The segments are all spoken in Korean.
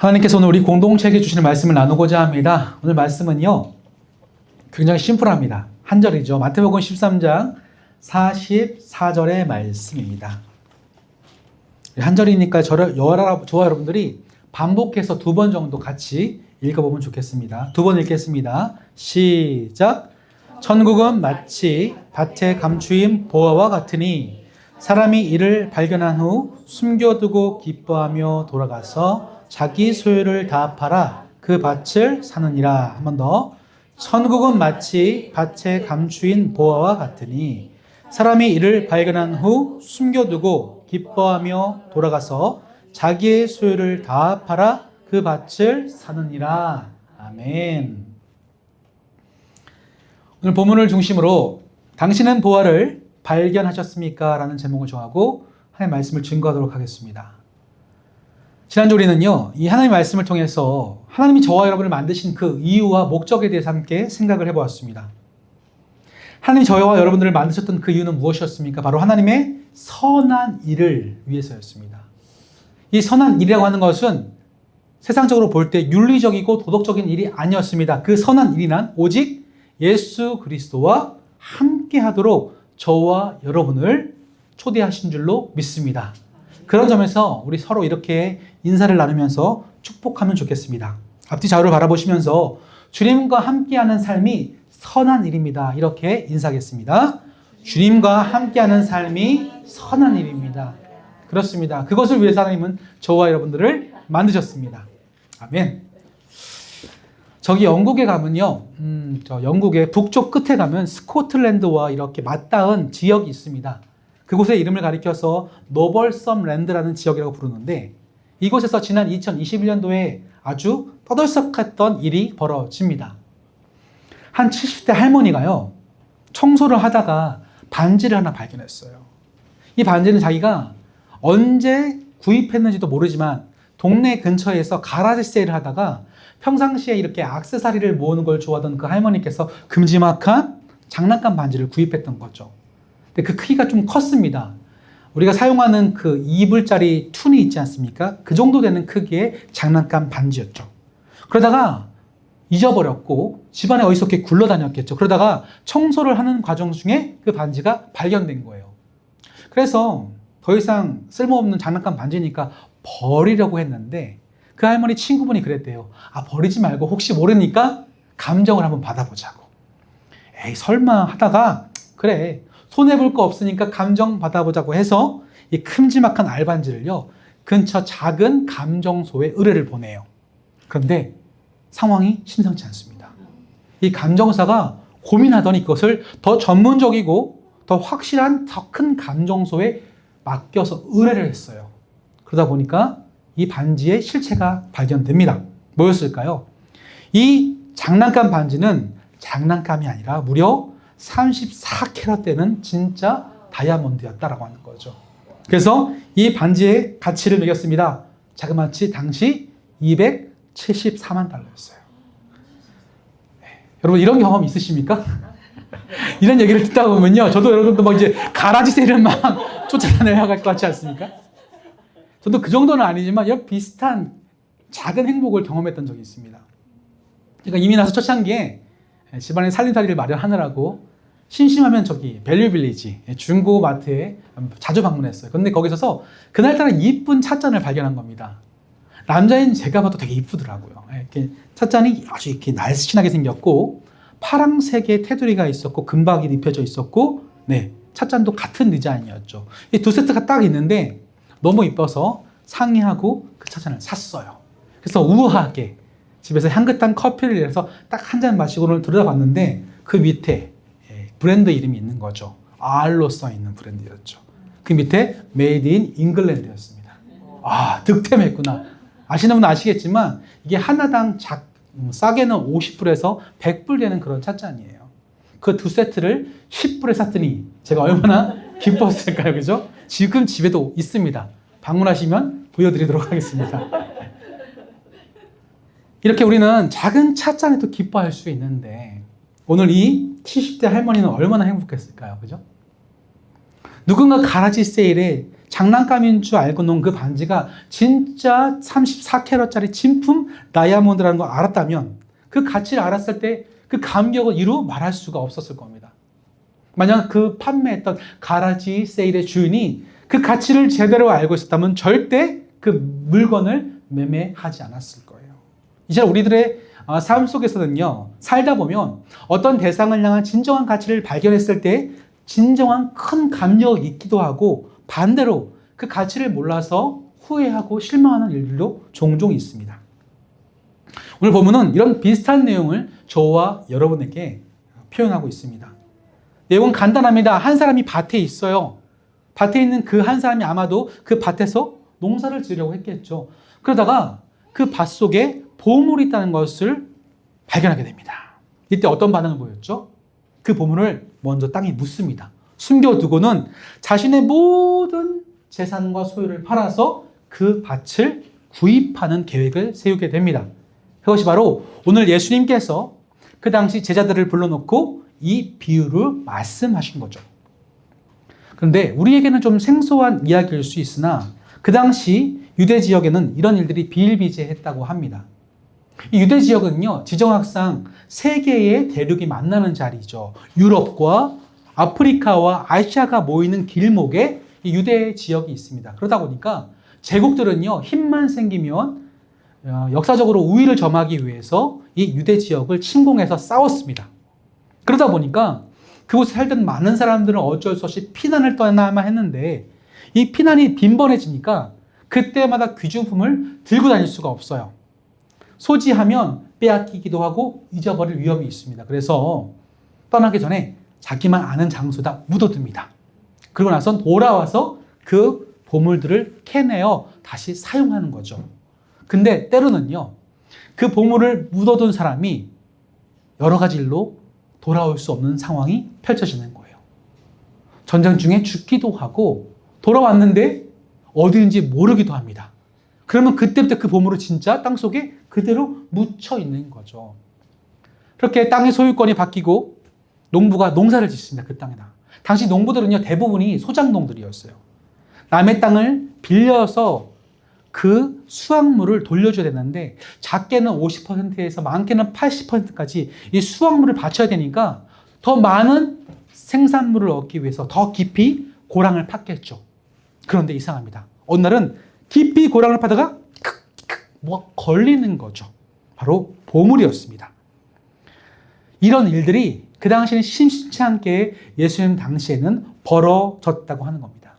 하나님께서 오늘 우리 공동체에게 주시는 말씀을 나누고자 합니다. 오늘 말씀은요, 굉장히 심플합니다. 한 절이죠. 마태복음 13장 44절의 말씀입니다. 한 절이니까 저와 여러분들이 반복해서 2번 정도 같이 읽어보면 좋겠습니다. 2번 읽겠습니다. 시작. 천국은 마치 밭에 감추인 보화와 같으니 사람이 이를 발견한 후 숨겨두고 기뻐하며 돌아가서 자기 소유를 다 팔아 그 밭을 사느니라. 한 번 더. 천국은 마치 밭에 감추인 보화와 같으니 사람이 이를 발견한 후 숨겨두고 기뻐하며 돌아가서 자기의 소유를 다 팔아 그 밭을 사느니라. 아멘. 오늘 본문을 중심으로 당신은 보화를 발견하셨습니까? 라는 제목을 정하고 하나님의 말씀을 증거하도록 하겠습니다. 지난주 우리는요, 이 하나님의 말씀을 통해서 하나님이 저와 여러분을 만드신 그 이유와 목적에 대해서 함께 생각을 해보았습니다. 하나님이 저와 여러분들을 만드셨던 그 이유는 무엇이었습니까? 바로 하나님의 선한 일을 위해서였습니다. 이 선한 일이라고 하는 것은 세상적으로 볼 때 윤리적이고 도덕적인 일이 아니었습니다. 그 선한 일이란 오직 예수 그리스도와 함께 하도록 저와 여러분을 초대하신 줄로 믿습니다. 그런 점에서 우리 서로 이렇게 인사를 나누면서 축복하면 좋겠습니다. 앞뒤 좌우를 바라보시면서 주님과 함께하는 삶이 선한 일입니다. 이렇게 인사하겠습니다. 주님과 함께하는 삶이 선한 일입니다. 그렇습니다. 그것을 위해서 하나님은 저와 여러분들을 만드셨습니다. 아멘. 저기 영국에 가면요, 저 영국의 북쪽 끝에 가면 스코틀랜드와 이렇게 맞닿은 지역이 있습니다. 그곳의 이름을 가리켜서 노벌섬랜드라는 지역이라고 부르는데, 이곳에서 지난 2021년도에 아주 떠들썩했던 일이 벌어집니다. 한 70대 할머니가요, 청소를 하다가 반지를 하나 발견했어요. 이 반지는 자기가 언제 구입했는지도 모르지만 동네 근처에서 가라지 세일을 하다가 평상시에 이렇게 액세서리를 모으는 걸 좋아하던 그 할머니께서 큼지막한 장난감 반지를 구입했던 거죠. 근데 그 크기가 좀 컸습니다. 우리가 사용하는 그 2불짜리 툰이 있지 않습니까? 그 정도 되는 크기의 장난감 반지였죠. 그러다가 잊어버렸고 집안에 어디서 이렇게 굴러다녔겠죠. 그러다가 청소를 하는 과정 중에 그 반지가 발견된 거예요. 그래서 더 이상 쓸모없는 장난감 반지니까 버리려고 했는데 그 할머니 친구분이 그랬대요. 버리지 말고 혹시 모르니까 감정을 한번 받아보자고. 에이, 설마 하다가 그래, 손해볼 거 없으니까 감정 받아보자고 해서 이 큼지막한 알반지를요, 근처 작은 감정소에 의뢰를 보내요. 그런데 상황이 심상치 않습니다. 이 감정사가 고민하더니 그것을 더 전문적이고 더 확실한 더 큰 감정소에 맡겨서 의뢰를 했어요. 그러다 보니까 이 반지의 실체가 발견됩니다. 뭐였을까요? 이 장난감 반지는 장난감이 아니라 무려 34캐럿 되는 진짜 다이아몬드였다라고 하는 거죠. 그래서 이 반지의 가치를 매겼습니다. 자그마치 당시 274만 달러였어요. 여러분, 이런 경험 있으십니까? 이런 얘기를 듣다 보면요, 저도 여러분도 막 이제 가라지 세일을 막 쫓아다녀야 할 것 같지 않습니까? 저도 그 정도는 아니지만 이런 비슷한 작은 행복을 경험했던 적이 있습니다. 제가 이민 와서 초창기에 집안에 살림살이를 마련하느라고 심심하면 저기 밸류빌리지 중고 마트에 자주 방문했어요. 그런데 거기서 그날따라 이쁜 찻잔을 발견한 겁니다. 남자인 제가 봐도 되게 이쁘더라고요. 이렇게 찻잔이 아주 이렇게 날씬하게 생겼고 파랑색의 테두리가 있었고 금박이 입혀져 있었고, 네, 찻잔도 같은 디자인이었죠. 이 두 세트가 딱 있는데 너무 이뻐서 상의하고 그 찻잔을 샀어요. 그래서 우아하게 집에서 향긋한 커피를 내서 딱 한 잔 마시고는 들여다봤는데 그 밑에 브랜드 이름이 있는 거죠. R로 써있는 브랜드였죠. 그 밑에 Made in England였습니다. 득템했구나. 아시는 분은 아시겠지만 이게 하나당 싸게는 50불에서 100불 되는 그런 찻잔이에요. 그 두 세트를 10불에 샀더니 제가 얼마나 기뻤을까요? 그죠? 지금 집에도 있습니다. 방문하시면 보여드리도록 하겠습니다. 이렇게 우리는 작은 찻잔에도 기뻐할 수 있는데 오늘 이 70대 할머니는 얼마나 행복했을까요? 그죠? 누군가 가라지 세일에 장난감인 줄 알고 놓은 그 반지가 진짜 34캐럿짜리 진품 다이아몬드라는 걸 알았다면 그 가치를 알았을 때 그 감격을 이루 말할 수가 없었을 겁니다. 만약 그 판매했던 가라지 세일의 주인이 그 가치를 제대로 알고 있었다면 절대 그 물건을 매매하지 않았을 거예요. 이제 우리들의 삶 속에서는요, 살다 보면 어떤 대상을 향한 진정한 가치를 발견했을 때 진정한 큰 감격이 있기도 하고 반대로 그 가치를 몰라서 후회하고 실망하는 일들도 종종 있습니다. 오늘 본문은 이런 비슷한 내용을 저와 여러분에게 표현하고 있습니다. 내용은 간단합니다. 한 사람이 밭에 있어요. 밭에 있는 그 한 사람이 아마도 그 밭에서 농사를 지으려고 했겠죠. 그러다가 그 밭 속에 보물이 있다는 것을 발견하게 됩니다. 이때 어떤 반응을 보였죠? 그 보물을 먼저 땅에 묻습니다. 숨겨두고는 자신의 모든 재산과 소유를 팔아서 그 밭을 구입하는 계획을 세우게 됩니다. 그것이 바로 오늘 예수님께서 그 당시 제자들을 불러놓고 이 비유를 말씀하신 거죠. 그런데 우리에게는 좀 생소한 이야기일 수 있으나 그 당시 유대 지역에는 이런 일들이 비일비재했다고 합니다. 이 유대 지역은요, 지정학상 세 개의 대륙이 만나는 자리죠. 유럽과 아프리카와 아시아가 모이는 길목에 이 유대 지역이 있습니다. 그러다 보니까 제국들은요, 힘만 생기면 역사적으로 우위를 점하기 위해서 이 유대 지역을 침공해서 싸웠습니다. 그러다 보니까 그곳에 살던 많은 사람들은 어쩔 수 없이 피난을 떠나야만 했는데 이 피난이 빈번해지니까 그때마다 귀중품을 들고 다닐 수가 없어요. 소지하면 빼앗기기도 하고 잊어버릴 위험이 있습니다. 그래서 떠나기 전에 자기만 아는 장소에다 묻어둡니다. 그러고 나서 돌아와서 그 보물들을 캐내어 다시 사용하는 거죠. 근데 때로는요, 그 보물을 묻어둔 사람이 여러 가지 일로 돌아올 수 없는 상황이 펼쳐지는 거예요. 전쟁 중에 죽기도 하고 돌아왔는데 어디인지 모르기도 합니다. 그러면 그때부터 그 보물은 진짜 땅속에 그대로 묻혀 있는 거죠. 그렇게 땅의 소유권이 바뀌고 농부가 농사를 짓습니다. 그 땅에다. 당시 농부들은요, 대부분이 소작농들이었어요. 남의 땅을 빌려서 그 수확물을 돌려줘야 되는데 작게는 50%에서 많게는 80%까지 이 수확물을 바쳐야 되니까 더 많은 생산물을 얻기 위해서 더 깊이 고랑을 팠겠죠. 그런데 이상합니다. 어느 날은 깊이 고랑을 파다가 뭐가 걸리는 거죠. 바로 보물이었습니다. 이런 일들이 그 당시에는 심심치 않게 예수님 당시에는 벌어졌다고 하는 겁니다.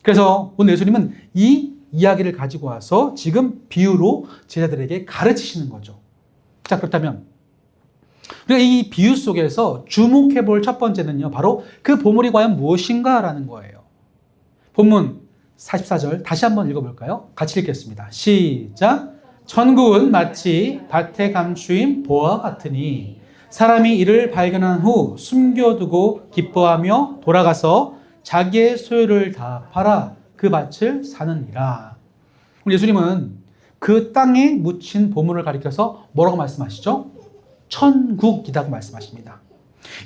그래서 오늘 예수님은 이 이야기를 가지고 와서 지금 비유로 제자들에게 가르치시는 거죠. 자, 그렇다면 우리가 이 비유 속에서 주목해 볼 첫 번째는요, 바로 그 보물이 과연 무엇인가라는 거예요. 본문 44절 다시 한번 읽어볼까요? 같이 읽겠습니다. 시작. 천국은 마치 밭에 감추인 보와 같으니 사람이 이를 발견한 후 숨겨두고 기뻐하며 돌아가서 자기의 소유를 다 팔아 그 밭을 사느니라. 우리 예수님은 그 땅에 묻힌 보물을 가리켜서 뭐라고 말씀하시죠? 천국이라고 말씀하십니다.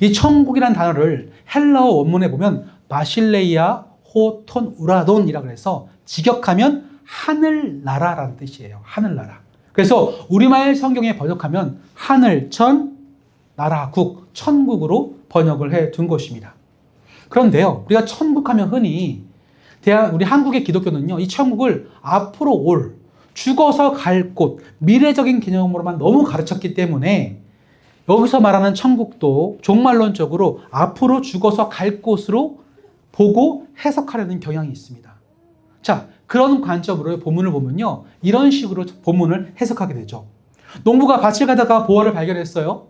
이 천국이라는 단어를 헬라어 원문에 보면 바실레이아 호톤 우라돈이라고 해서 직역하면 하늘나라라는 뜻이에요. 하늘나라. 그래서 우리말 성경에 번역하면 하늘천 나라국 천국으로 번역을 해 둔 것입니다. 그런데요, 우리가 천국하면 흔히 우리 한국의 기독교는요, 이 천국을 앞으로 올, 죽어서 갈 곳, 미래적인 개념으로만 너무 가르쳤기 때문에 여기서 말하는 천국도 종말론적으로 앞으로 죽어서 갈 곳으로 보고 해석하려는 경향이 있습니다. 자, 그런 관점으로 본문을 보면요, 이런 식으로 본문을 해석하게 되죠. 농부가 밭을 가다가 보화를 발견했어요.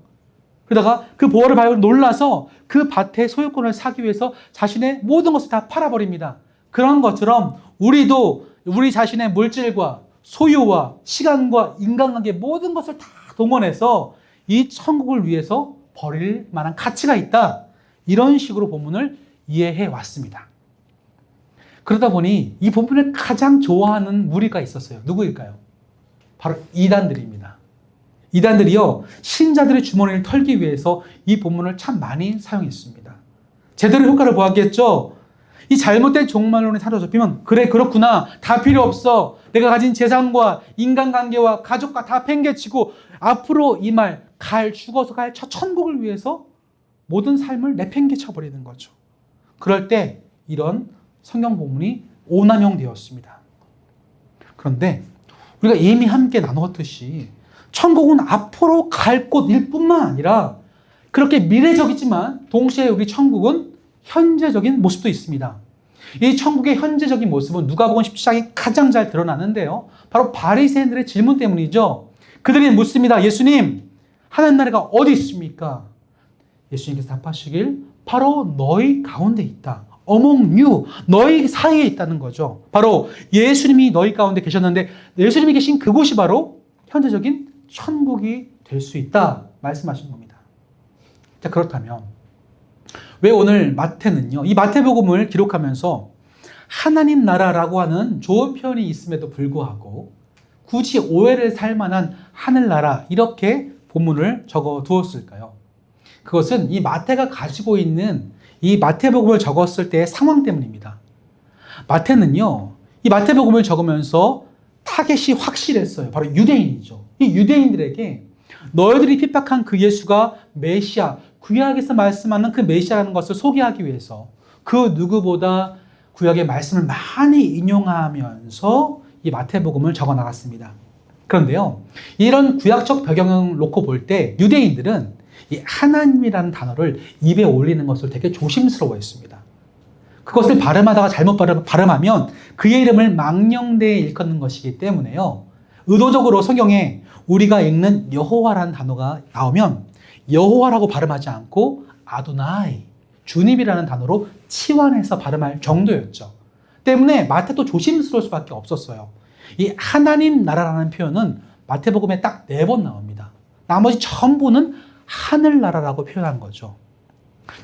그러다가 그 보화를 발견해 놀라서 그 밭의 소유권을 사기 위해서 자신의 모든 것을 다 팔아버립니다. 그런 것처럼 우리도 우리 자신의 물질과 소유와 시간과 인간관계 모든 것을 다 동원해서 이 천국을 위해서 버릴 만한 가치가 있다. 이런 식으로 본문을 이해해 왔습니다. 그러다 보니 이 본문을 가장 좋아하는 무리가 있었어요. 누구일까요? 바로 이단들입니다. 이단들이요, 신자들의 주머니를 털기 위해서 이 본문을 참 많이 사용했습니다. 제대로 효과를 보았겠죠? 이 잘못된 종말론에 사로잡히면 그래 그렇구나 다 필요 없어 내가 가진 재산과 인간관계와 가족과 다 팽개치고 앞으로 이 말 죽어서 갈 저 천국을 위해서 모든 삶을 내팽개쳐버리는 거죠. 그럴 때 이런 성경 본문이 오남용되었습니다. 그런데 우리가 이미 함께 나누었듯이 천국은 앞으로 갈 곳일 뿐만 아니라 그렇게 미래적이지만 동시에 우리 천국은 현재적인 모습도 있습니다. 이 천국의 현재적인 모습은 누가복음 17장에 가장 잘 드러나는데요. 바로 바리새인들의 질문 때문이죠. 그들이 묻습니다. 예수님, 하나님 나라가 어디 있습니까? 예수님께서 답하시길 바로 너희 가운데 있다. among you, 너희 사이에 있다는 거죠. 바로 예수님이 너희 가운데 계셨는데 예수님이 계신 그곳이 바로 현재적인 천국이 될 수 있다 말씀하신 겁니다. 자, 그렇다면 왜 오늘 마태는요, 이 마태복음을 기록하면서 하나님 나라라고 하는 좋은 표현이 있음에도 불구하고 굳이 오해를 살 만한 하늘나라 이렇게 본문을 적어 두었을까요? 그것은 이 마태가 가지고 있는 이 마태복음을 적었을 때의 상황 때문입니다. 마태는요, 이 마태복음을 적으면서 타겟이 확실했어요. 바로 유대인이죠. 이 유대인들에게 너희들이 핍박한 그 예수가 메시아, 구약에서 말씀하는 그 메시아라는 것을 소개하기 위해서 그 누구보다 구약의 말씀을 많이 인용하면서 이 마태복음을 적어 나갔습니다. 그런데요, 이런 구약적 배경을 놓고 볼 때 유대인들은 이 하나님이라는 단어를 입에 올리는 것을 되게 조심스러워했습니다. 그것을 발음하다가 잘못 발음하면 그의 이름을 망령되이 일컫는 것이기 때문에요. 의도적으로 성경에 우리가 읽는 여호와라는 단어가 나오면 여호와라고 발음하지 않고 아도나이, 주님이라는 단어로 치환해서 발음할 정도였죠. 때문에 마태도 조심스러울 수밖에 없었어요. 이 하나님 나라라는 표현은 마태복음에 딱 4번 나옵니다. 나머지 전부는 하늘나라라고 표현한 거죠.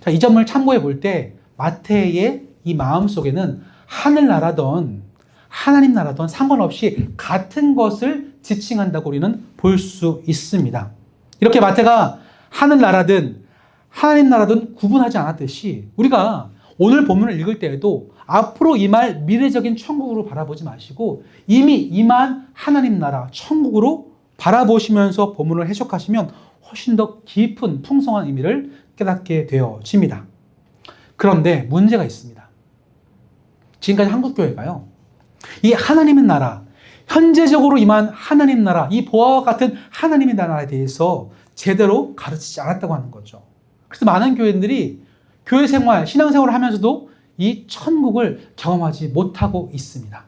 자, 이 점을 참고해 볼 때 마태의 이 마음 속에는 하늘나라든 하나님 나라든 상관없이 같은 것을 지칭한다고 우리는 볼 수 있습니다. 이렇게 마태가 하늘나라든 하나님 나라든 구분하지 않았듯이 우리가 오늘 본문을 읽을 때에도 앞으로 임할 미래적인 천국으로 바라보지 마시고 이미 임한 하나님 나라 천국으로 바라보시면서 본문을 해석하시면 훨씬 더 깊은 풍성한 의미를 깨닫게 되어집니다. 그런데 문제가 있습니다. 지금까지 한국교회가요, 이 하나님의 나라, 현재적으로 임한 하나님 나라, 이 보아와 같은 하나님의 나라에 대해서 제대로 가르치지 않았다고 하는 거죠. 그래서 많은 교회들이 교회 생활, 신앙 생활을 하면서도 이 천국을 경험하지 못하고 있습니다.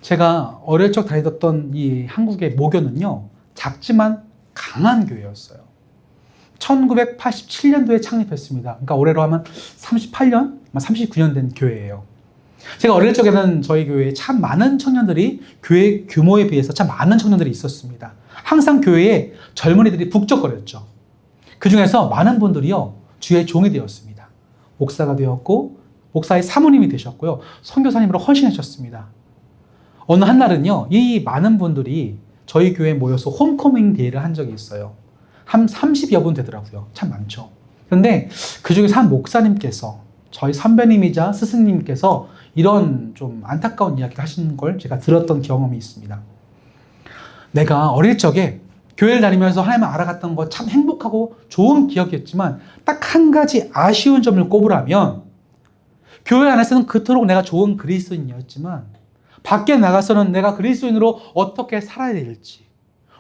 제가 어릴 적 다니던 이 한국의 모교는요, 작지만 강한 교회였어요. 1987년도에 창립했습니다. 그러니까 올해로 하면 38년, 39년 된 교회예요. 제가 어릴 적에는 저희 교회에 참 많은 청년들이 교회 규모에 비해서 참 많은 청년들이 있었습니다. 항상 교회에 젊은이들이 북적거렸죠. 그 중에서 많은 분들이요, 주의 종이 되었습니다. 목사가 되었고, 목사의 사모님이 되셨고요, 선교사님으로 헌신하셨습니다. 어느 한날은요, 이 많은 분들이 저희 교회에 모여서 홈커밍 데이를 한 적이 있어요. 한 30여 분 되더라고요. 참 많죠. 그런데 그 중에서 한 목사님께서, 저희 선배님이자 스승님께서 이런 좀 안타까운 이야기를 하시는 걸 제가 들었던 경험이 있습니다. 내가 어릴 적에 교회를 다니면서 하나님을 알아갔던 거 참 행복하고 좋은 기억이었지만 딱 한 가지 아쉬운 점을 꼽으라면 교회 안에서는 그토록 내가 좋은 그리스도인이었지만 밖에 나가서는 내가 그리스도인으로 어떻게 살아야 될지,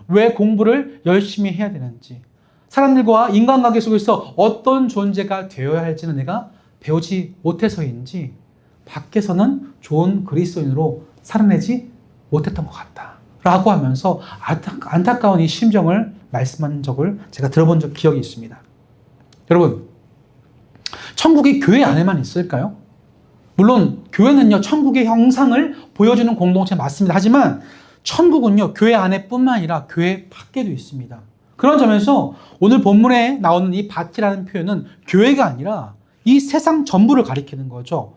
왜 공부를 열심히 해야 되는지, 사람들과 인간관계 속에서 어떤 존재가 되어야 할지는 내가 배우지 못해서인지 밖에서는 좋은 그리스도인으로 살아내지 못했던 것 같다 라고 하면서 안타까운 이 심정을 말씀한 적을 제가 들어본 기억이 있습니다. 여러분, 천국이 교회 안에만 있을까요? 물론 교회는요, 천국의 형상을 보여주는 공동체 맞습니다. 하지만 천국은요, 교회 안에뿐만 아니라 교회 밖에도 있습니다. 그런 점에서 오늘 본문에 나오는 이 밭이라는 표현은 교회가 아니라 이 세상 전부를 가리키는 거죠.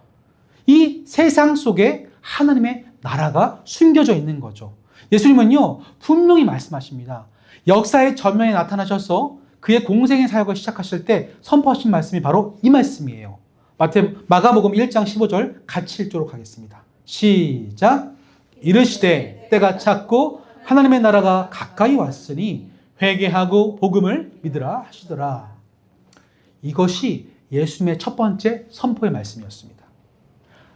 이 세상 속에 하나님의 나라가 숨겨져 있는 거죠. 예수님은요, 분명히 말씀하십니다. 역사의 전면에 나타나셔서 그의 공생의 사역을 시작하실 때 선포하신 말씀이 바로 이 말씀이에요. 마가복음 1장 15절 같이 읽도록 하겠습니다. 시작. 이르시되 때가 찼고 하나님의 나라가 가까이 왔으니 회개하고 복음을 믿으라 하시더라. 이것이 예수님의 첫 번째 선포의 말씀이었습니다.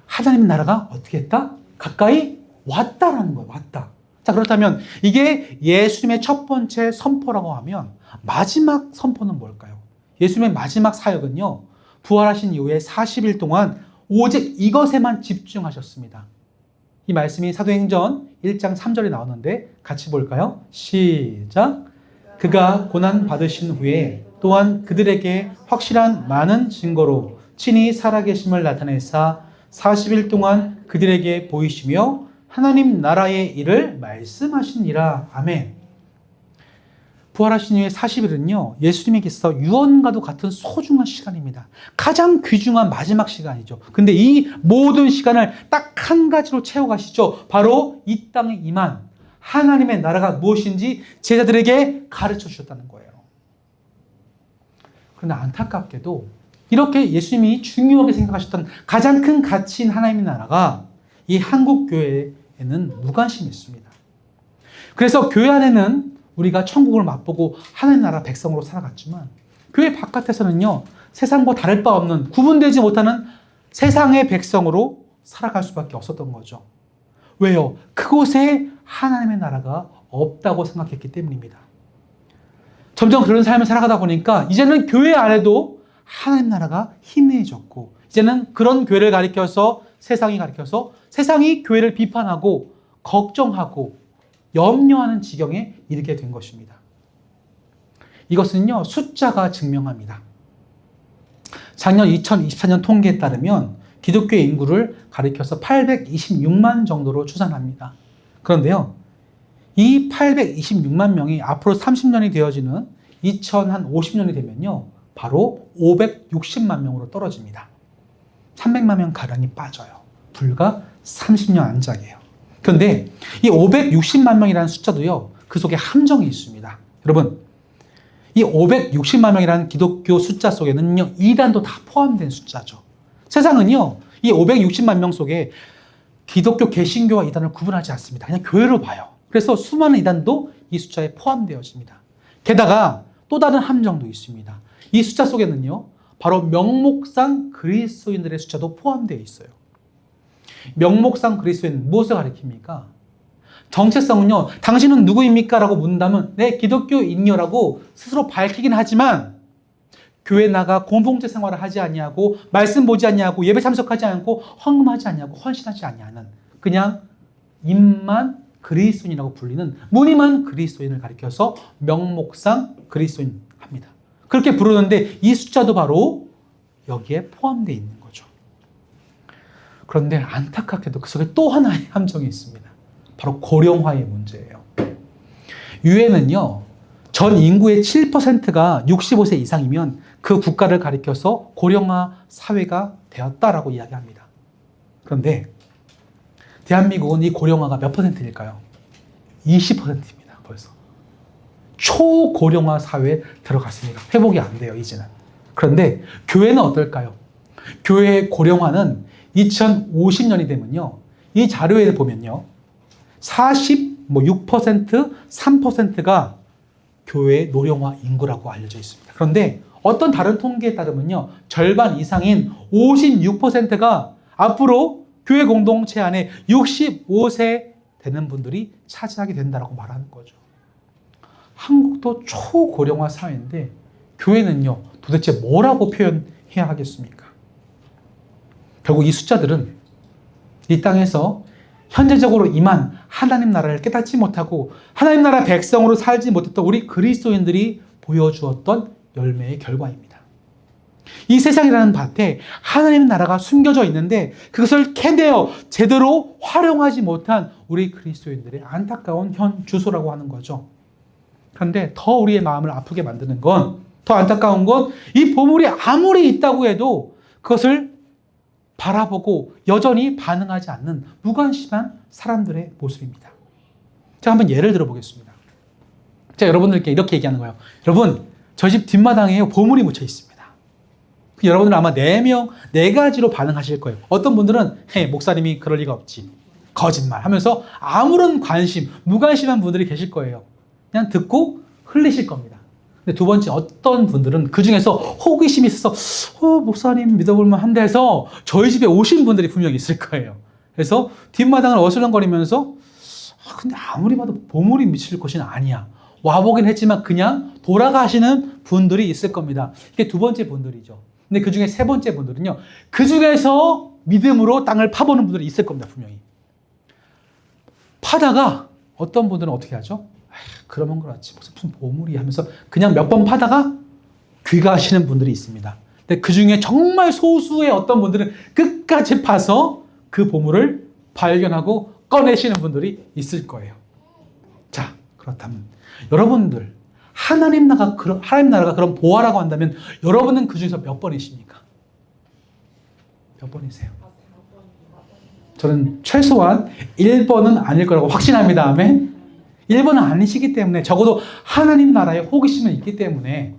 하나님의 나라가 어떻게 했다? 가까이 왔다라는 거예요. 왔다. 자, 그렇다면 이게 예수님의 첫 번째 선포라고 하면 마지막 선포는 뭘까요? 예수님의 마지막 사역은요, 부활하신 이후에 40일 동안 오직 이것에만 집중하셨습니다. 이 말씀이 사도행전 1장 3절에 나오는데 같이 볼까요? 시작. 그가 고난 받으신 후에 또한 그들에게 확실한 많은 증거로 친히 살아계심을 나타내사 40일 동안 그들에게 보이시며 하나님 나라의 일을 말씀하시니라. 아멘. 부활하신 후에 40일은요, 예수님에게서 유언과도 같은 소중한 시간입니다. 가장 귀중한 마지막 시간이죠. 근데 이 모든 시간을 딱 한 가지로 채워가시죠. 바로 이 땅에 임한 하나님의 나라가 무엇인지 제자들에게 가르쳐 주셨다는 거예요. 그런데 안타깝게도 이렇게 예수님이 중요하게 생각하셨던 가장 큰 가치인 하나님의 나라가 이 한국 교회에는 무관심했습니다. 그래서 교회 안에는 우리가 천국을 맛보고 하나님 나라 백성으로 살아갔지만 교회 바깥에서는요, 세상과 다를 바 없는 구분되지 못하는 세상의 백성으로 살아갈 수밖에 없었던 거죠. 왜요? 그곳에 하나님의 나라가 없다고 생각했기 때문입니다. 점점 그런 삶을 살아가다 보니까 이제는 교회 안에도 하나님 나라가 희미해졌고, 이제는 그런 교회를 가리켜서 세상이 교회를 비판하고 걱정하고 염려하는 지경에 이르게 된 것입니다. 이것은요, 숫자가 증명합니다. 작년 2024년 통계에 따르면 기독교 인구를 가리켜서 826만 정도로 추산합니다. 그런데요, 이 826만 명이 앞으로 30년이 되어지는 2050년이 되면요, 바로 560만 명으로 떨어집니다. 300만 명 가량이 빠져요. 불과 30년 안짝이에요. 그런데 이 560만 명이라는 숫자도요, 그 속에 함정이 있습니다. 여러분, 이 560만 명이라는 기독교 숫자 속에는요, 이단도 다 포함된 숫자죠. 세상은요, 이 560만 명 속에 기독교 개신교와 이단을 구분하지 않습니다. 그냥 교회로 봐요. 그래서 수많은 이단도 이 숫자에 포함되어집니다. 게다가 또 다른 함정도 있습니다. 이 숫자 속에는요, 바로 명목상 그리스도인들의 숫자도 포함되어 있어요. 명목상 그리스도인 무엇을 가리킵니까? 정체성은요, 당신은 누구입니까? 라고 묻는다면 네, 기독교인이라고 스스로 밝히긴 하지만 교회 나가 공동체 생활을 하지 아니하고 말씀 보지 아니하고 예배 참석하지 않고 헌금하지 아니하고 헌신하지 아니하는 그냥 입만 그리스도인이라고 불리는 무늬만 그리스도인을 가리켜서 명목상 그리스도인 합니다. 그렇게 부르는데 이 숫자도 바로 여기에 포함되어 있는 거죠. 그런데 안타깝게도 그 속에 또 하나의 함정이 있습니다. 바로 고령화의 문제예요. 유엔은요, 전 인구의 7%가 65세 이상이면 그 국가를 가리켜서 고령화 사회가 되었다라고 이야기합니다. 그런데 대한민국은 이 고령화가 몇 퍼센트일까요? 20%입니다. 벌써. 초고령화 사회에 들어갔습니다. 회복이 안 돼요, 이제는. 그런데 교회는 어떨까요? 교회의 고령화는 2050년이 되면요, 이 자료에 보면요, 6%, 3%가 교회의 노령화 인구라고 알려져 있습니다. 그런데 어떤 다른 통계에 따르면요, 절반 이상인 56%가 앞으로 교회 공동체 안에 65세 되는 분들이 차지하게 된다고 말하는 거죠. 한국도 초고령화 사회인데 교회는요, 도대체 뭐라고 표현해야 하겠습니까? 결국 이 숫자들은 이 땅에서 현재적으로 임한 하나님 나라를 깨닫지 못하고 하나님 나라 백성으로 살지 못했던 우리 그리스도인들이 보여주었던 열매의 결과입니다. 이 세상이라는 밭에 하나님 나라가 숨겨져 있는데 그것을 캐내어 제대로 활용하지 못한 우리 그리스도인들의 안타까운 현 주소라고 하는 거죠. 그런데 더 우리의 마음을 아프게 만드는 건, 더 안타까운 건 이 보물이 아무리 있다고 해도 그것을 바라보고 여전히 반응하지 않는 무관심한 사람들의 모습입니다. 제가 한번 예를 들어 보겠습니다. 제가 여러분들께 이렇게 얘기하는 거예요. 여러분, 저 집 뒷마당에 보물이 묻혀 있습니다. 여러분들은 아마 4명, 4가지로 반응하실 거예요. 어떤 분들은 목사님이 그럴 리가 없지. 거짓말 하면서 아무런 관심, 무관심한 분들이 계실 거예요. 그냥 듣고 흘리실 겁니다. 근데 두 번째, 어떤 분들은 그 중에서 호기심이 있어서 목사님 믿어볼만 한데 해서 저희 집에 오신 분들이 분명히 있을 거예요. 그래서 뒷마당을 어슬렁거리면서 근데 아무리 봐도 보물이 미칠 것은 아니야. 와보긴 했지만 그냥 돌아가시는 분들이 있을 겁니다. 이게 두 번째 분들이죠. 근데 그 중에 세 번째 분들은요. 그 중에서 믿음으로 땅을 파보는 분들이 있을 겁니다. 분명히. 파다가 어떤 분들은 어떻게 하죠? 그러면 그렇지. 무슨 보물이 하면서 그냥 몇 번 파다가 귀가하시는 분들이 있습니다. 근데 그 중에 정말 소수의 어떤 분들은 끝까지 파서 그 보물을 발견하고 꺼내시는 분들이 있을 거예요. 자, 그렇다면 여러분들 하나님 나라가 그런 보화라고 한다면 여러분은 그 중에서 몇 번이십니까? 몇 번이세요? 저는 최소한 1번은 아닐 거라고 확신합니다. 아멘. 1번은 아니시기 때문에 적어도 하나님 나라에 호기심은 있기 때문에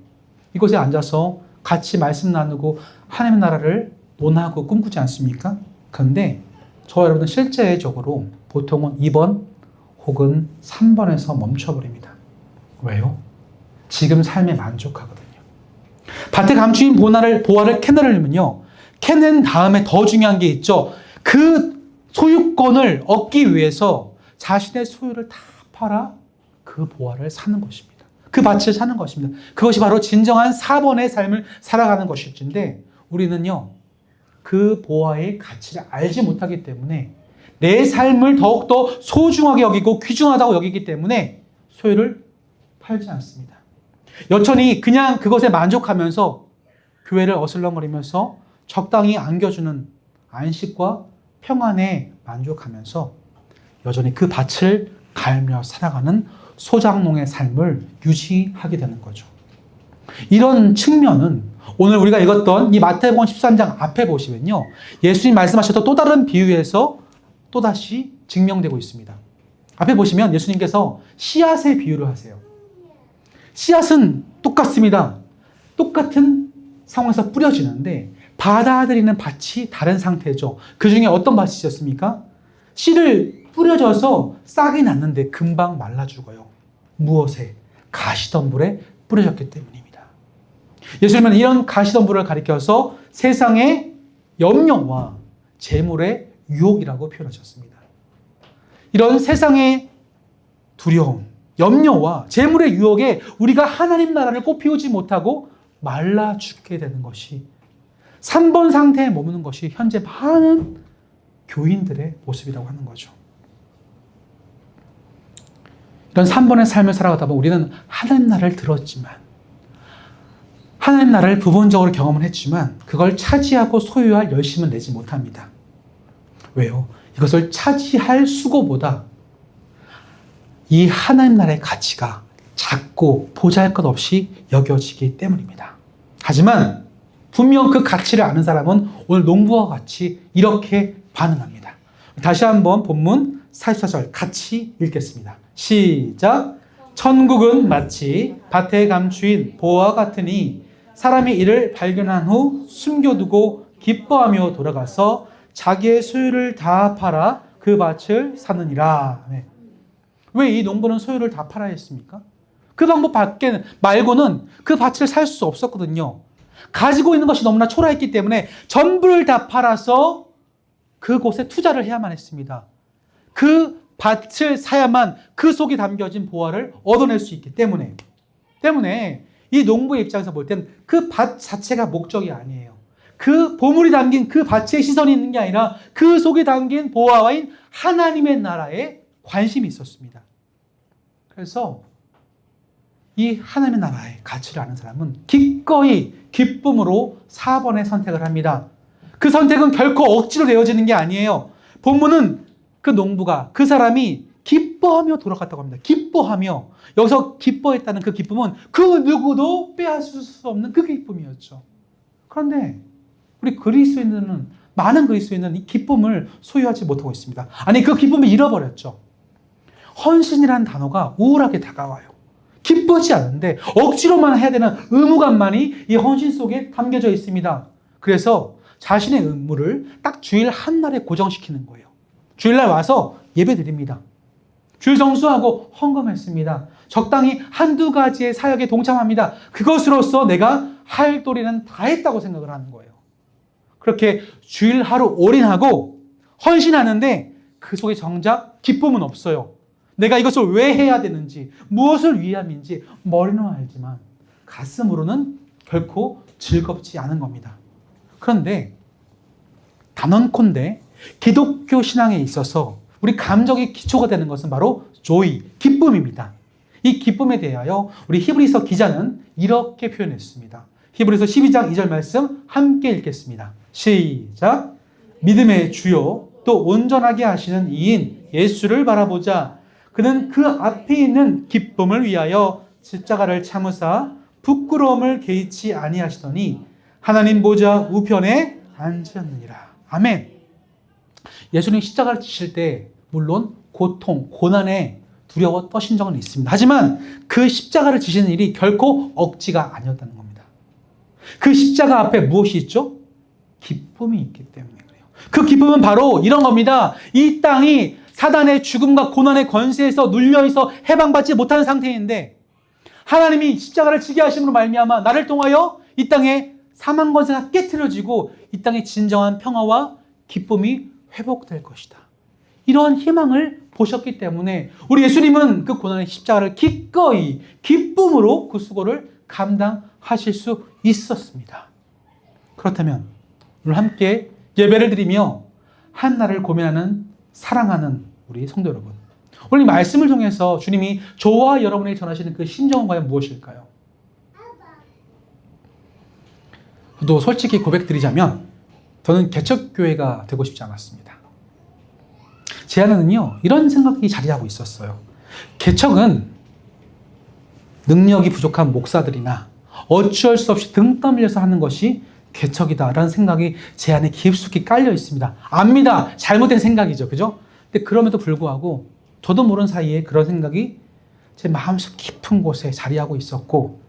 이곳에 앉아서 같이 말씀 나누고 하나님 나라를 논하고 꿈꾸지 않습니까? 그런데 저와 여러분은 실제적으로 보통은 2번 혹은 3번에서 멈춰버립니다. 왜요? 지금 삶에 만족하거든요. 밭에 감추인 보화를 캐내려면요. 캐낸 다음에 더 중요한 게 있죠. 그 소유권을 얻기 위해서 자신의 소유를 다 팔아 그 보화를 사는 것입니다. 그 밭을 사는 것입니다. 그것이 바로 진정한 4번의 삶을 살아가는 것일진데 우리는요. 그 보화의 가치를 알지 못하기 때문에 내 삶을 더욱더 소중하게 여기고 귀중하다고 여기기 때문에 소유를 팔지 않습니다. 여전히 그냥 그것에 만족하면서 교회를 어슬렁거리면서 적당히 안겨주는 안식과 평안에 만족하면서 여전히 그 밭을 갈며 살아가는 소장농의 삶을 유지하게 되는 거죠. 이런 측면은 오늘 우리가 읽었던 이 마태복음 13장 앞에 보시면요. 예수님 말씀하셨던 또 다른 비유에서 또다시 증명되고 있습니다. 앞에 보시면 예수님께서 씨앗의 비유를 하세요. 씨앗은 똑같습니다. 똑같은 상황에서 뿌려지는데 받아들이는 밭이 다른 상태죠. 그 중에 어떤 밭이 있었습니까? 씨를 뿌려져서 싹이 났는데 금방 말라 죽어요. 무엇에? 가시덤불에 뿌려졌기 때문입니다. 예수님은 이런 가시덤불을 가리켜서 세상의 염려와 재물의 유혹이라고 표현하셨습니다. 이런 세상의 두려움, 염려와 재물의 유혹에 우리가 하나님 나라를 꽃피우지 못하고 말라 죽게 되는 것이 3번 상태에 머무는 것이 현재 많은 교인들의 모습이라고 하는 거죠. 이런 3번의 삶을 살아가다 보면 우리는 하나님 나라를 들었지만 하나님 나라를 부분적으로 경험을 했지만 그걸 차지하고 소유할 열심은 내지 못합니다. 왜요? 이것을 차지할 수고보다 이 하나님 나라의 가치가 작고 보잘것없이 여겨지기 때문입니다. 하지만 분명 그 가치를 아는 사람은 오늘 농부와 같이 이렇게 반응합니다. 다시 한번 본문 44절 같이 읽겠습니다. 시작. 천국은 마치 밭에 감추인 보화 같으니 사람이 이를 발견한 후 숨겨두고 기뻐하며 돌아가서 자기의 소유를 다 팔아 그 밭을 사느니라. 네. 왜 이 농부는 소유를 다 팔아야 했습니까? 그 방법 말고는 그 밭을 살 수 없었거든요. 가지고 있는 것이 너무나 초라했기 때문에 전부를 다 팔아서 그곳에 투자를 해야만 했습니다. 그 밭을 사야만 그 속에 담겨진 보화를 얻어낼 수 있기 때문에 이 농부의 입장에서 볼 땐 그 밭 자체가 목적이 아니에요. 그 보물이 담긴 그 밭에 시선이 있는 게 아니라 그 속에 담긴 보화와인 하나님의 나라에 관심이 있었습니다. 그래서 이 하나님의 나라의 가치를 아는 사람은 기꺼이 기쁨으로 4번의 선택을 합니다. 그 선택은 결코 억지로 되어지는 게 아니에요. 본문은 그 농부가 그 사람이 기뻐하며 돌아갔다고 합니다. 기뻐하며. 여기서 기뻐했다는 그 기쁨은 그 누구도 빼앗을 수 없는 그 기쁨이었죠. 그런데 우리 그리스도인들은 많은 그리스도인은 이 기쁨을 소유하지 못하고 있습니다. 아니 그 기쁨을 잃어버렸죠. 헌신이라는 단어가 우울하게 다가와요. 기쁘지 않은데 억지로만 해야 되는 의무감만이 이 헌신 속에 담겨져 있습니다. 그래서 자신의 의무를 딱 주일 한 날에 고정시키는 거예요. 주일날 와서 예배 드립니다. 주일 성수하고 헌금했습니다. 적당히 한두 가지의 사역에 동참합니다. 그것으로서 내가 할 도리는 다 했다고 생각을 하는 거예요. 그렇게 주일 하루 올인하고 헌신하는데 그 속에 정작 기쁨은 없어요. 내가 이것을 왜 해야 되는지, 무엇을 위함인지 머리는 알지만 가슴으로는 결코 즐겁지 않은 겁니다. 그런데 단언컨대 기독교 신앙에 있어서 우리 감정의 기초가 되는 것은 바로 조이, 기쁨입니다. 이 기쁨에 대하여 우리 히브리서 기자는 이렇게 표현했습니다. 히브리서 12장 2절 말씀 함께 읽겠습니다. 시작. 믿음의 주요 또 온전하게 하시는 이인 예수를 바라보자. 그는 그 앞에 있는 기쁨을 위하여 십자가를 참으사 부끄러움을 개의치 아니하시더니 하나님 보좌 우편에 앉으셨느니라. 아멘. 예수님 십자가를 지실 때 물론 고통, 고난에 두려워 떠신 적은 있습니다. 하지만 그 십자가를 지시는 일이 결코 억지가 아니었다는 겁니다. 그 십자가 앞에 무엇이 있죠? 기쁨이 있기 때문에 그래요. 그 기쁨은 바로 이런 겁니다. 이 땅이 사단의 죽음과 고난의 권세에서 눌려있어 해방받지 못하는 상태인데 하나님이 십자가를 지게 하심으로 말미암아 나를 통하여 이 땅에 사망 권세가 깨트려지고 이 땅의 진정한 평화와 기쁨이 회복될 것이다. 이러한 희망을 보셨기 때문에 우리 예수님은 그 고난의 십자가를 기꺼이 기쁨으로 그 수고를 감당하실 수 있었습니다. 그렇다면 오늘 함께 예배를 드리며 한나를 고민하는 사랑하는 우리 성도 여러분, 오늘 이 말씀을 통해서 주님이 저와 여러분에게 전하시는 그 심정은 과연 무엇일까요? 저도 솔직히 고백드리자면 저는 개척교회가 되고 싶지 않았습니다. 제 안에는요 이런 생각이 자리하고 있었어요. 개척은 능력이 부족한 목사들이나 어쩔 수 없이 등 떠밀려서 하는 것이 개척이다라는 생각이 제 안에 깊숙이 깔려 있습니다. 압니다. 잘못된 생각이죠. 그죠? 근데 그럼에도 불구하고 저도 모르는 사이에 그런 생각이 제 마음속 깊은 곳에 자리하고 있었고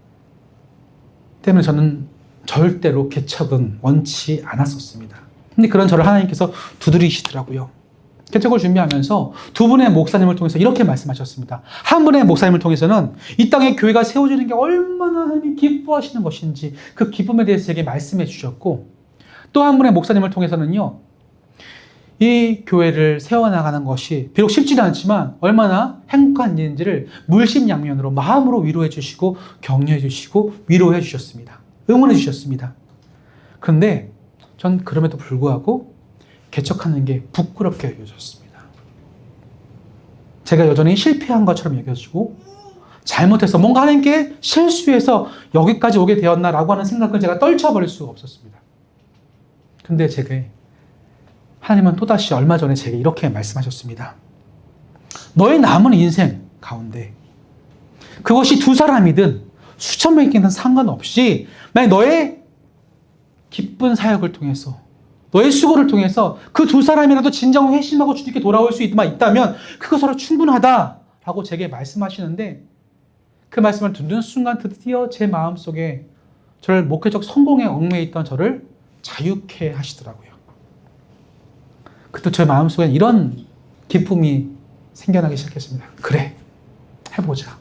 때문에 저는 절대로 개척은 원치 않았었습니다. 근데 그런 저를 하나님께서 두드리시더라고요. 개척을 준비하면서 두 분의 목사님을 통해서 이렇게 말씀하셨습니다. 한 분의 목사님을 통해서는 이 땅에 교회가 세워지는 게 얼마나 하나님이 기뻐하시는 것인지 그 기쁨에 대해서 제게 말씀해 주셨고 또 한 분의 목사님을 통해서는요. 이 교회를 세워나가는 것이 비록 쉽지는 않지만 얼마나 행복한 일인지를 물심양면으로 마음으로 위로해 주시고 격려해 주시고 위로해 주셨습니다. 응원해 주셨습니다. 그런데 전 그럼에도 불구하고 개척하는 게 부끄럽게 여겨졌습니다. 제가 여전히 실패한 것처럼 여겨지고 잘못해서 뭔가 하나님께 실수해서 여기까지 오게 되었나라고 하는 생각을 제가 떨쳐버릴 수가 없었습니다. 근데 제게 하나님은 또다시 얼마 전에 제게 이렇게 말씀하셨습니다. 너의 남은 인생 가운데 그것이 두 사람이든 수천 명이든 상관없이 만약 너의 기쁜 사역을 통해서 너의 수고를 통해서 그 두 사람이라도 진정 회심하고 주님께 돌아올 수 있다면 그것으로 충분하다라고 제게 말씀하시는데 그 말씀을 듣는 순간 드디어 제 마음속에 저를 목회적 성공에 얽매여 있던 저를 자유케 하시더라고요. 그때 제 마음속에 이런 기쁨이 생겨나기 시작했습니다. 그래, 해보자.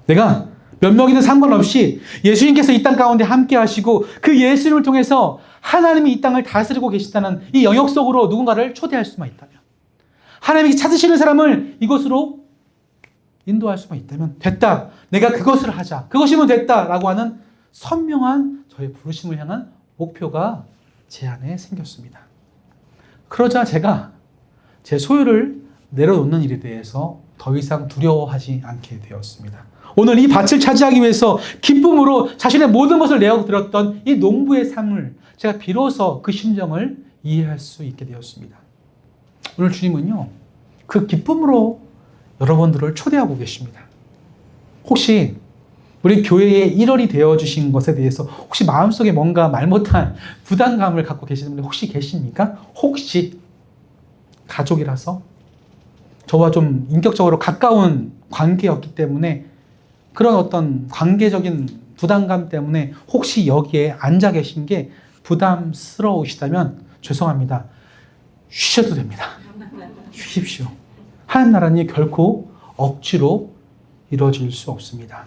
내가 몇 명이든 상관없이 예수님께서 이 땅 가운데 함께 하시고 그 예수님을 통해서 하나님이 이 땅을 다스리고 계시다는 이 영역 속으로 누군가를 초대할 수만 있다면 하나님이 찾으시는 사람을 이곳으로 인도할 수만 있다면 됐다. 내가 그것을 하자. 그것이면 됐다라고 하는 선명한 저의 부르심을 향한 목표가 제 안에 생겼습니다. 그러자 제가 제 소유를 내려놓는 일에 대해서 더 이상 두려워하지 않게 되었습니다. 오늘 이 밭을 차지하기 위해서 기쁨으로 자신의 모든 것을 내어드렸던 이 농부의 삶을 제가 비로소 그 심정을 이해할 수 있게 되었습니다. 오늘 주님은요, 그 기쁨으로 여러분들을 초대하고 계십니다. 혹시 우리 교회의 일원이 되어주신 것에 대해서 혹시 마음속에 뭔가 말 못한 부담감을 갖고 계시는 분이 혹시 계십니까? 혹시 가족이라서 저와 좀 인격적으로 가까운 관계였기 때문에 그런 어떤 관계적인 부담감 때문에 혹시 여기에 앉아 계신 게 부담스러우시다면 죄송합니다. 쉬셔도 됩니다. 쉬십시오. 하나님 나라는 결코 억지로 이루어질 수 없습니다.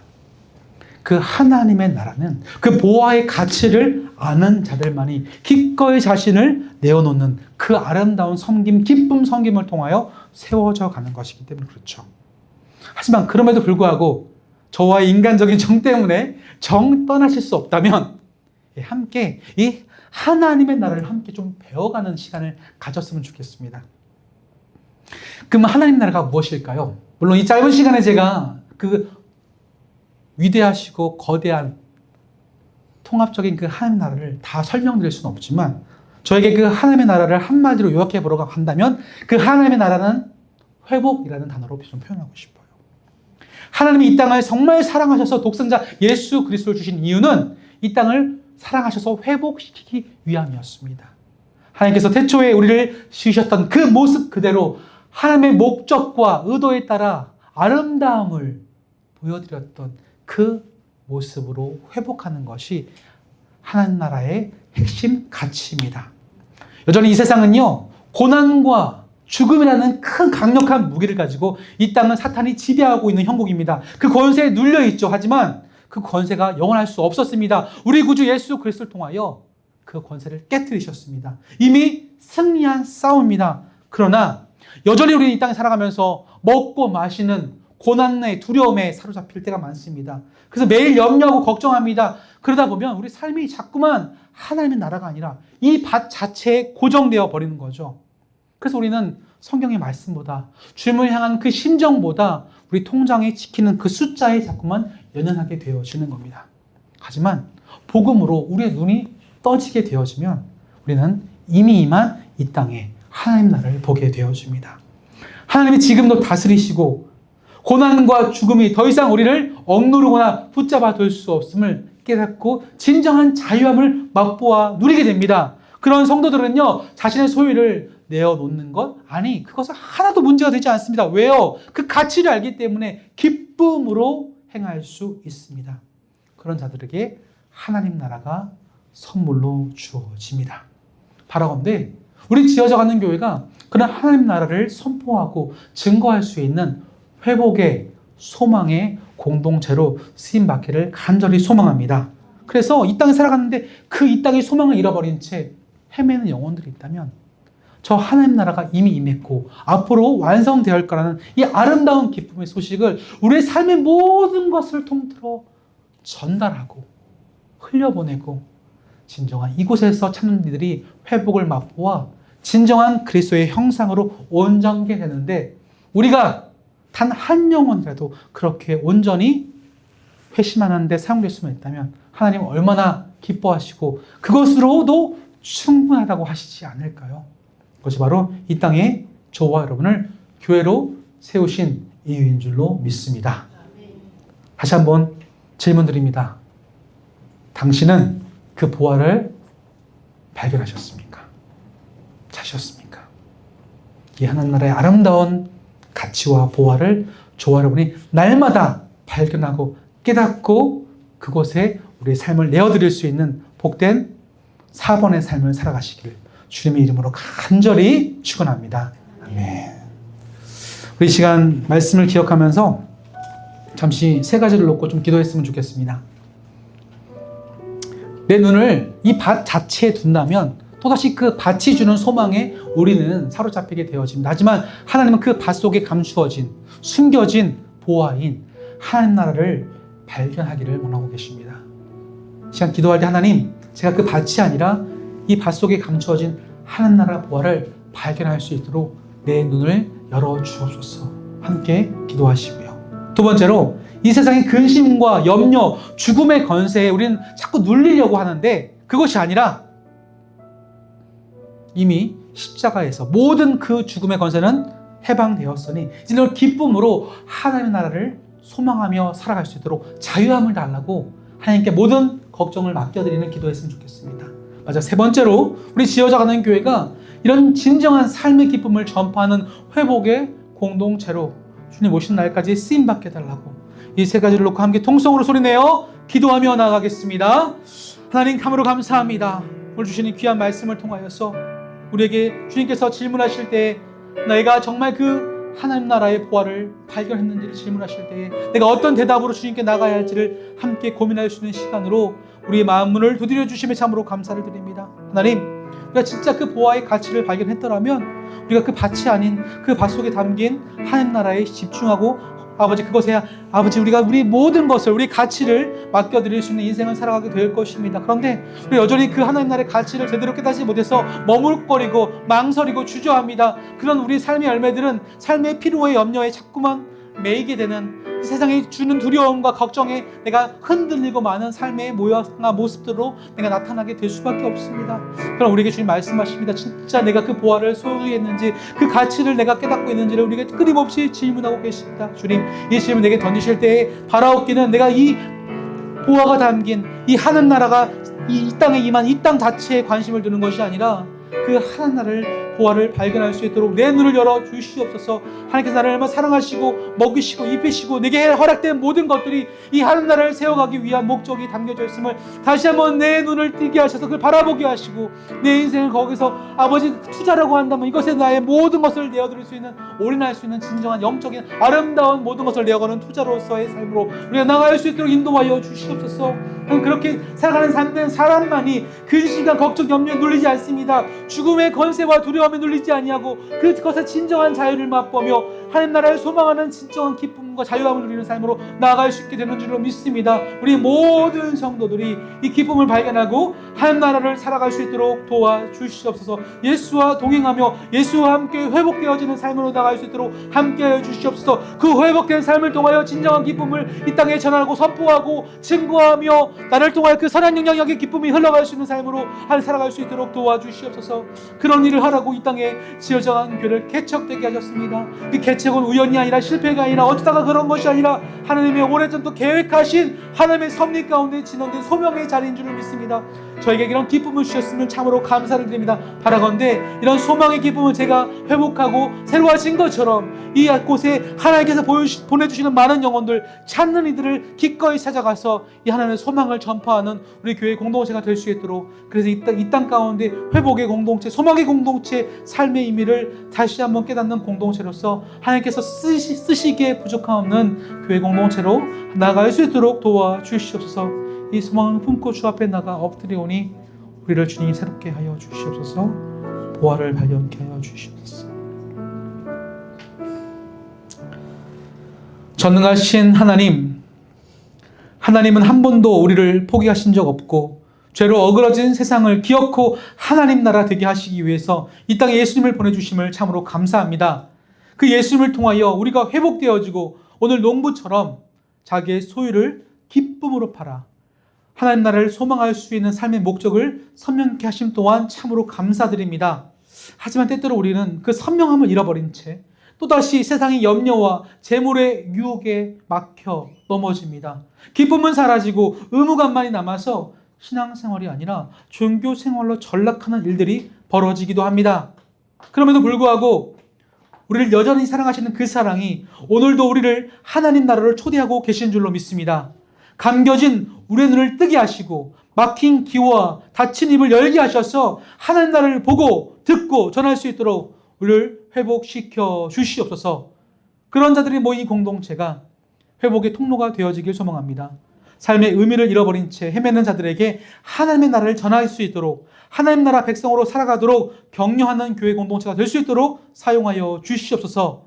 그 하나님의 나라는 그 보화의 가치를 아는 자들만이 기꺼이 자신을 내어놓는 그 아름다운 섬김, 기쁨 섬김을 통하여 세워져 가는 것이기 때문에 그렇죠. 하지만 그럼에도 불구하고 저와의 인간적인 정 때문에 정 떠나실 수 없다면 함께 이 하나님의 나라를 함께 좀 배워가는 시간을 가졌으면 좋겠습니다. 그럼 하나님 나라가 무엇일까요? 물론 이 짧은 시간에 제가 그 위대하시고 거대한 통합적인 그 하나님 나라를 다 설명드릴 수는 없지만 저에게 그 하나님의 나라를 한마디로 요약해 보러 간다면 그 하나님의 나라는 회복이라는 단어로 좀 표현하고 싶어요. 하나님이 이 땅을 정말 사랑하셔서 독생자 예수 그리스도를 주신 이유는 이 땅을 사랑하셔서 회복시키기 위함이었습니다. 하나님께서 태초에 우리를 지으셨던 그 모습 그대로 하나님의 목적과 의도에 따라 아름다움을 보여드렸던 그 모습으로 회복하는 것이 하나님 나라의 핵심 가치입니다. 여전히 이 세상은요, 고난과 죽음이라는 큰 강력한 무기를 가지고 이 땅은 사탄이 지배하고 있는 형국입니다. 그 권세에 눌려 있죠. 하지만 그 권세가 영원할 수 없었습니다. 우리 구주 예수 그리스도를 통하여 그 권세를 깨뜨리셨습니다. 이미 승리한 싸움입니다. 그러나 여전히 우리는 이 땅에 살아가면서 먹고 마시는 고난의 두려움에 사로잡힐 때가 많습니다. 그래서 매일 염려하고 걱정합니다. 그러다 보면 우리 삶이 자꾸만 하나님의 나라가 아니라 이 밭 자체에 고정되어 버리는 거죠. 그래서 우리는 성경의 말씀보다 주님을 향한 그 심정보다 우리 통장에 찍히는 그 숫자에 자꾸만 연연하게 되어지는 겁니다. 하지만 복음으로 우리의 눈이 떠지게 되어지면 우리는 이미 임한 이 땅에 하나님 나라를 보게 되어집니다. 하나님이 지금도 다스리시고 고난과 죽음이 더 이상 우리를 억누르거나 붙잡아 둘 수 없음을 깨닫고 진정한 자유함을 맛보아 누리게 됩니다. 그런 성도들은요, 자신의 소유를 내어놓는 것? 아니, 그것은 하나도 문제가 되지 않습니다. 왜요? 그 가치를 알기 때문에 기쁨으로 행할 수 있습니다. 그런 자들에게 하나님 나라가 선물로 주어집니다. 바라건대 우리 지어져가는 교회가 그런 하나님 나라를 선포하고 증거할 수 있는 회복의 소망의 공동체로 쓰임받기를 간절히 소망합니다. 그래서 이 땅에 살아가는데 그 이 땅의 소망을 잃어버린 채 헤매는 영혼들이 있다면 저 하나님 나라가 이미 임했고 앞으로 완성되어 거라는 이 아름다운 기쁨의 소식을 우리의 삶의 모든 것을 통틀어 전달하고 흘려보내고 진정한 이곳에서 찾는 이들이 회복을 맛보아 진정한 그리스도의 형상으로 온전게 되는데 우리가 단 한 영혼이라도 그렇게 온전히 회심하는 데 사용될 수만 있다면 하나님은 얼마나 기뻐하시고 그것으로도 충분하다고 하시지 않을까요? 그것이 바로 이 땅에 저와 여러분을 교회로 세우신 이유인 줄로 믿습니다. 다시 한번 질문 드립니다. 당신은 그 보화를 발견하셨습니까? 찾으셨습니까? 이 하나님 나라의 아름다운 가치와 보화를 저와 여러분이 날마다 발견하고 깨닫고 그곳에 우리의 삶을 내어드릴 수 있는 복된 4번의 삶을 살아가시길 주님의 이름으로 간절히 축원합니다. 아멘. 우리 시간 말씀을 기억하면서 잠시 세 가지를 놓고 좀 기도했으면 좋겠습니다. 내 눈을 이 밭 자체에 둔다면 또다시 그 밭이 주는 소망에 우리는 사로잡히게 되어집니다. 하지만 하나님은 그 밭 속에 감추어진 숨겨진 보화인 하나님 나라를 발견하기를 원하고 계십니다. 시간 기도할 때 하나님, 제가 그 밭이 아니라 이 밭 속에 감추어진 하나님 나라 보화를 발견할 수 있도록 내 눈을 열어 주옵소서. 함께 기도하시고요. 두 번째로 이 세상의 근심과 염려, 죽음의 건세에 우리는 자꾸 눌리려고 하는데 그것이 아니라 이미 십자가에서 모든 그 죽음의 건세는 해방되었으니 이제 널 기쁨으로 하나님의 나라를 소망하며 살아갈 수 있도록 자유함을 달라고 하나님께 모든 걱정을 맡겨드리는 기도했으면 좋겠습니다. 맞아. 세 번째로 우리 지어져가는 교회가 이런 진정한 삶의 기쁨을 전파하는 회복의 공동체로 주님 오신 날까지 쓰임받게 해달라고 이 세 가지를 놓고 함께 통성으로 소리내어 기도하며 나아가겠습니다. 하나님 참으로 감사합니다. 오늘 주시는 귀한 말씀을 통하여서 우리에게 주님께서 질문하실 때 내가 정말 그 하나님 나라의 보화를 발견했는지를 질문하실 때에 내가 어떤 대답으로 주님께 나가야 할지를 함께 고민할 수 있는 시간으로 우리의 마음 문을 두드려 주심에 참으로 감사를 드립니다. 하나님, 우리가 진짜 그 보화의 가치를 발견했더라면 우리가 그 밭이 아닌 그 밭 속에 담긴 하나님 나라에 집중하고 아버지 그것에 아버지 우리가 우리 모든 것을 우리 가치를 맡겨드릴 수 있는 인생을 살아가게 될 것입니다. 그런데 우리 여전히 그 하나님 나라의 가치를 제대로 깨닫지 못해서 머물거리고 망설이고 주저합니다. 그런 우리 삶의 열매들은 삶의 피로와 염려에 자꾸만 매이게 되는 세상에 주는 두려움과 걱정에 내가 흔들리고 많은 삶의 모양과 모습들로 내가 나타나게 될 수밖에 없습니다. 그럼 우리에게 주님 말씀하십니다. 진짜 내가 그 보화를 소유했는지 그 가치를 내가 깨닫고 있는지를 우리에게 끊임없이 질문하고 계십니다. 주님, 이 질문 내게 던지실 때에 바라옵기는 내가 이 보화가 담긴 이 하늘 나라가 이 땅에 임한 이 땅 자체에 관심을 두는 것이 아니라 그 하나님 나라를 보화를 발견할 수 있도록 내 눈을 열어 주시옵소서. 하나님께서 나를 얼마나 사랑하시고 먹이시고 입히시고 내게 허락된 모든 것들이 이 하나님 나라를 세워가기 위한 목적이 담겨져 있음을 다시 한번 내 눈을 뜨게 하셔서 그걸 바라보게 하시고 내 인생을 거기서 아버지 투자라고 한다면 이것에 나의 모든 것을 내어드릴 수 있는 올인할 수 있는 진정한 영적인 아름다운 모든 것을 내어가는 투자로서의 삶으로 우리가 나갈 수 있도록 인도하여 주시옵소서. 그렇게 살아가는 삶된 사람만이 근심과 걱정 염려에 눌리지 않습니다. 죽음의 권세와 두려움에 눌리지 아니하고 그것의 진정한 자유를 맛보며 하나님 나라를 소망하는 진정한 기쁨과 자유함을 누리는 삶으로 나아갈 수 있게 되는 줄로 믿습니다. 우리 모든 성도들이 이 기쁨을 발견하고 하나님 나라를 살아갈 수 있도록 도와주시옵소서. 예수와 동행하며 예수와 함께 회복되어지는 삶으로 나아갈 수 있도록 함께하여 주시옵소서. 그 회복된 삶을 통하여 진정한 기쁨을 이 땅에 전하고 선포하고 증거하며 나를 통하여 그 선한 영향력의 기쁨이 흘러갈 수 있는 삶으로 살아갈 수 있도록 도와주시옵소서. 그런 일을 하라고 이 땅에 지어져간 교회를 개척되게 하셨습니다. 그 개척은 우연이 아니라 실패가 아니라 어쩌다가 그런 것이 아니라 하나님의 오래전부터 계획하신 하나님의 섭리 가운데 진행된 소명의 자리인 줄을 믿습니다. 저에게 이런 기쁨을 주셨으면 참으로 감사를 드립니다. 바라건대 이런 소망의 기쁨을 제가 회복하고 새로 하신 것처럼 이 곳에 하나님께서 보내주시는 많은 영혼들 찾는 이들을 기꺼이 찾아가서 이 하나님의 소망을 전파하는 우리 교회 공동체가 될 수 있도록 그래서 이 땅 가운데 회복의 공동체, 소망의 공동체, 삶의 의미를 다시 한번 깨닫는 공동체로서 하나님께서 쓰시기에 부족함 없는 교회 공동체로 나아갈 수 있도록 도와주시옵소서. 이 소망을 품고 주 앞에 나가 엎드리오니 우리를 주님이 새롭게 하여 주시옵소서. 보화를 발견케 하여 주시옵소서. 전능하신 하나님은 한 번도 우리를 포기하신 적 없고 죄로 어그러진 세상을 기어코 하나님 나라 되게 하시기 위해서 이 땅에 예수님을 보내주심을 참으로 감사합니다. 그 예수님을 통하여 우리가 회복되어지고 오늘 농부처럼 자기의 소유를 기쁨으로 팔아 하나님 나라를 소망할 수 있는 삶의 목적을 선명케 하심 또한 참으로 감사드립니다. 하지만 때때로 우리는 그 선명함을 잃어버린 채 또다시 세상의 염려와 재물의 유혹에 막혀 넘어집니다. 기쁨은 사라지고 의무감만이 남아서 신앙생활이 아니라 종교생활로 전락하는 일들이 벌어지기도 합니다. 그럼에도 불구하고 우리를 여전히 사랑하시는 그 사랑이 오늘도 우리를 하나님 나라를 초대하고 계신 줄로 믿습니다. 감겨진 우리의 눈을 뜨게 하시고 막힌 귀와 닫힌 입을 열게 하셔서 하나님 나라를 보고 듣고 전할 수 있도록 우리를 회복시켜 주시옵소서. 그런 자들이 모인 공동체가 회복의 통로가 되어지길 소망합니다. 삶의 의미를 잃어버린 채 헤매는 자들에게 하나님의 나라를 전할 수 있도록 하나님 나라 백성으로 살아가도록 격려하는 교회 공동체가 될 수 있도록 사용하여 주시옵소서.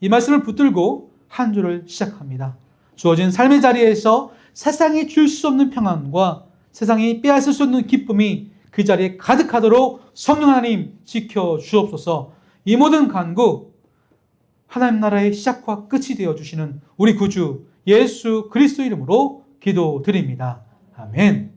이 말씀을 붙들고 한 주를 시작합니다. 주어진 삶의 자리에서 세상이 줄 수 없는 평안과 세상이 빼앗을 수 없는 기쁨이 그 자리에 가득하도록 성령 하나님 지켜 주옵소서. 이 모든 간구 하나님 나라의 시작과 끝이 되어주시는 우리 구주 예수 그리스도 이름으로 기도드립니다. 아멘.